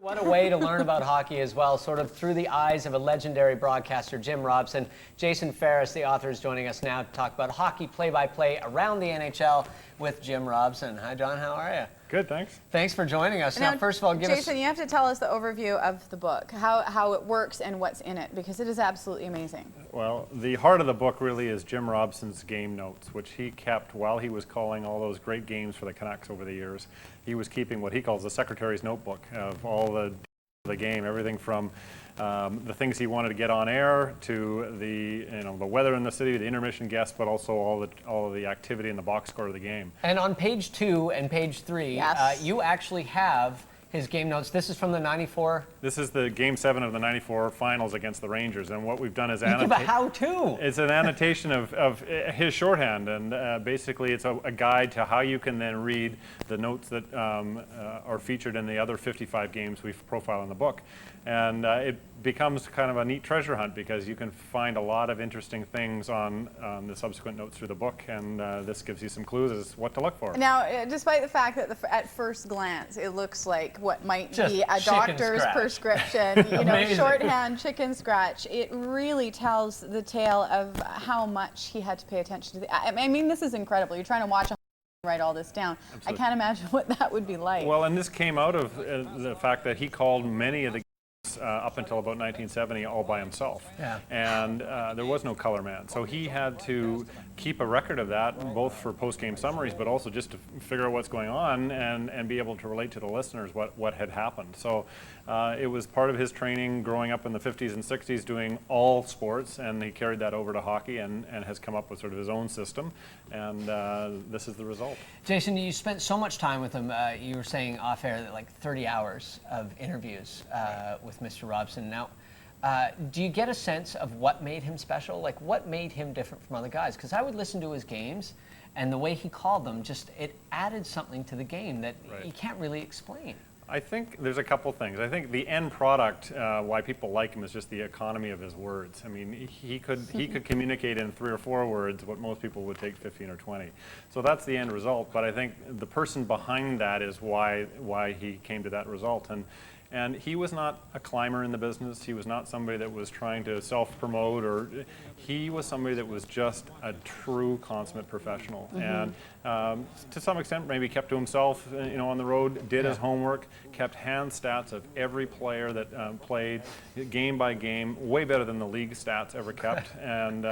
What a way to learn about hockey as well, sort of through the eyes of a legendary broadcaster, Jim Robson. Jason Farris, the author, is joining us now to talk about hockey play-by-play around the NHL with Jim Robson. Hi, John. How are you? Good, thanks. Thanks for joining us. Now, first of all, Jason, you have to tell us the overview of the book, how it works and what's in it, because it is absolutely amazing. Well, the heart of the book really is Jim Robson's game notes, which he kept while he was calling all those great games for the Canucks over the years. He was keeping what he calls the secretary's notebook of all the game, everything from the things he wanted to get on air to the weather in the city, the intermission guests, but also all of the activity in the box score of the game. And on page 2 and page 3, yes. You actually have his game notes. This is from the 94. This is the Game 7 of the 94 finals against the Rangers, and what we've done is give a how-to. It's an annotation of his shorthand, and basically it's a guide to how you can then read the notes that are featured in the other 55 games we've profiled in the book. And it becomes kind of a neat treasure hunt because you can find a lot of interesting things on the subsequent notes through the book, and this gives you some clues as to what to look for. Now, despite the fact that at first glance it looks like what might just be a doctor's prescription, shorthand chicken scratch, it really tells the tale of how much he had to pay attention to. I mean, this is incredible. You're trying to watch write all this down. Absolutely. I can't imagine what that would be like. Well, and this came out of the fact that he called many of the up until about 1970 all by himself. Yeah. And there was no color man. So he had to keep a record of that, both for post-game summaries, but also just to figure out what's going on and be able to relate to the listeners what had happened. So it was part of his training growing up in the 50s and 60s doing all sports, and he carried that over to hockey and has come up with sort of his own system, and this is the result. Jason, you spent so much time with him. You were saying off air that like 30 hours of interviews with Mr. Robson. Now, do you get a sense of what made him special? Like, what made him different from other guys? Because I would listen to his games, and the way he called them, it added something to the game that you can't really explain. I think there's a couple things. I think the end product, why people like him, is just the economy of his words. I mean, he could communicate in 3 or 4 words what most people would take 15 or 20. So that's the end result. But I think the person behind that is why he came to that result. And he was not a climber in the business. He was not somebody that was trying to self-promote, or he was somebody that was just a true consummate professional. Mm-hmm. And to some extent maybe kept to himself, on the road, did his homework, kept hand stats of every player that played game by game, way better than the league stats ever kept. And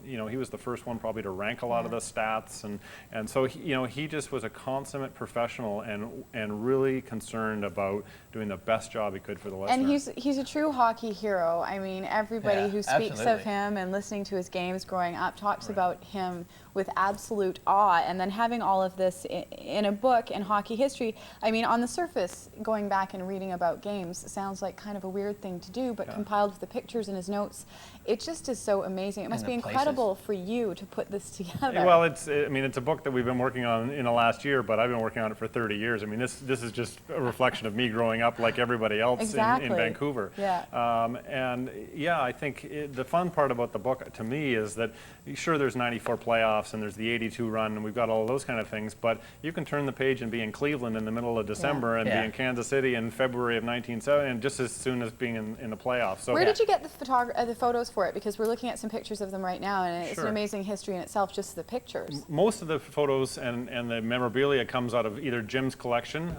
he was the first one probably to rank a lot of the stats, and so he just was a consummate professional and really concerned about doing the best job he could for the listener. And he's a true hockey hero. I mean, everybody who speaks of him and listening to his games growing up talks about him with absolute awe. And then having all of this in a book in hockey history, I mean, on the surface, going back and reading about games sounds like kind of a weird thing to do, but compiled with the pictures and his notes, it just is so amazing. It must be incredible for you to put this together. Well, it's a book that we've been working on in the last year, but I've been working on it for 30 years. I mean, this is just a reflection of me growing up like everybody else in Vancouver. Yeah. I think the fun part about the book to me is that, sure, there's 94 playoffs and there's the 82 run and we've got all those kind of things, but you can turn the page and be in Cleveland in the middle of December and be in Kansas City in February of 1970, and just as soon as being in the playoffs. So where did you get the photos for it? Because we're looking at some pictures of them right now, and it's an amazing history in itself, just the pictures. Most of the photos and the memorabilia comes out of either Jim's collection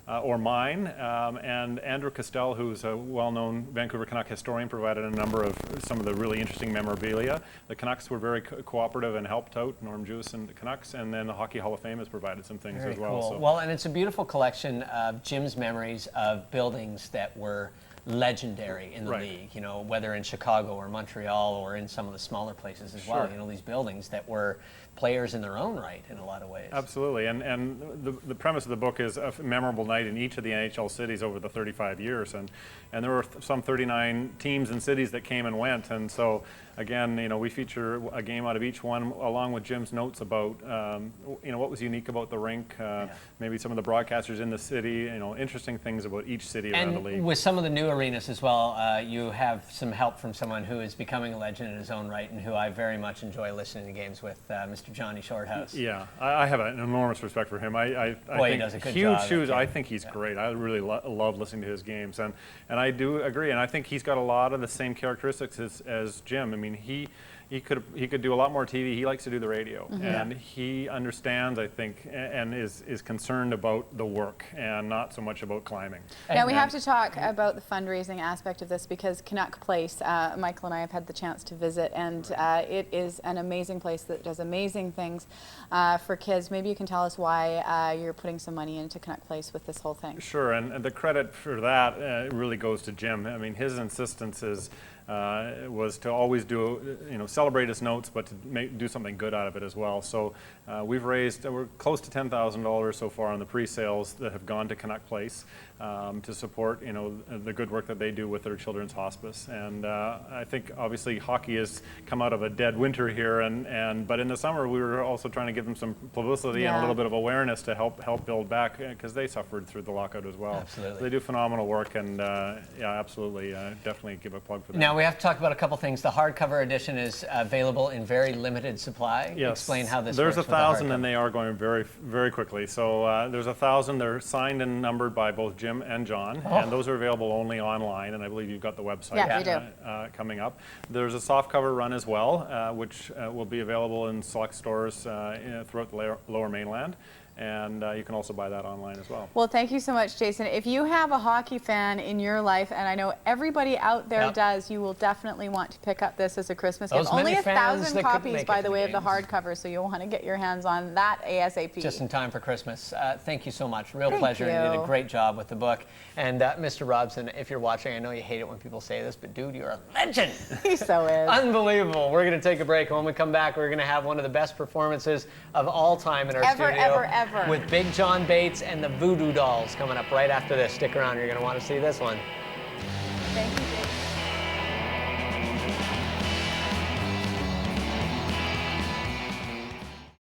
or mine, and Andrew Castell, who's a well-known Vancouver Canuck historian, provided a number of some of the really interesting memorabilia. The Canucks were very cooperative and helped out, Norm Jewis and the Canucks, and then the Hockey Hall of Fame has provided some things as well. Cool. So. Well, and it's a beautiful collection of Jim's memories of buildings that were legendary in the league, whether in Chicago or Montreal or in some of the smaller places as well. These buildings that were players in their own right in a lot of ways. Absolutely, and the premise of the book is a memorable night in each of the NHL cities over the 35 years, and there were some 39 teams and cities that came and went, and so again, we feature a game out of each one, along with Jim's notes about, what was unique about the rink, maybe some of the broadcasters in the city, interesting things about each city around the league. And with some of the new arenas as well, you have some help from someone who is becoming a legend in his own right and who I very much enjoy listening to games with, Mr. Johnny Shorthouse. Yeah, I have an enormous respect for him. I Boy, he think does a good huge job. shoes. I think he's great. I really love listening to his games, and I do agree. And I think he's got a lot of the same characteristics as Jim. I mean, he could do a lot more TV. He likes to do the radio, and he understands, I think, and is concerned about the work and not so much about climbing. Now we have to talk about the fundraising aspect of this, because Canuck Place, Michael and I have had the chance to visit, and it is an amazing place that does amazing things for kids. Maybe you can tell us why you're putting some money into Canuck Place with this whole thing. Sure, and the credit for that really goes to Jim. I mean, his insistence was to always do, celebrate his notes, but to do something good out of it as well. So we've raised, we're close to $10,000 so far on the pre-sales that have gone to Canuck Place to support, the good work that they do with their children's hospice. And I think obviously hockey has come out of a dead winter here, but in the summer we were also trying to give them some publicity and a little bit of awareness to help build back, because they suffered through the lockout as well. Absolutely. So they do phenomenal work, and absolutely, definitely give a plug for them. Now we have to talk about a couple things. The hardcover edition is available in very limited supply. Yes. Explain how this There's works. There's 1,000, and they are going very, very quickly. So there's 1,000. They're signed and numbered by both Jim and John, and those are available only online. And I believe you've got the website we do. Coming up. There's a softcover run as well, which will be available in select stores throughout the Lower Mainland. And you can also buy that online as well. Well, thank you so much, Jason. If you have a hockey fan in your life, and I know everybody out there does, you will definitely want to pick up this as a Christmas gift. Only 1,000 copies, by the way, of the hardcover, so you'll want to get your hands on that ASAP. Just in time for Christmas. Thank you so much. Real pleasure. You did a great job with the book. And Mr. Robson, if you're watching, I know you hate it when people say this, but dude, you're a legend. He so is. Unbelievable. We're going to take a break. When we come back, we're going to have one of the best performances of all time in our studio. Ever. With Big John Bates and the Voodoo Dolls coming up right after this. Stick around. You're going to want to see this one. Thank you, Jason.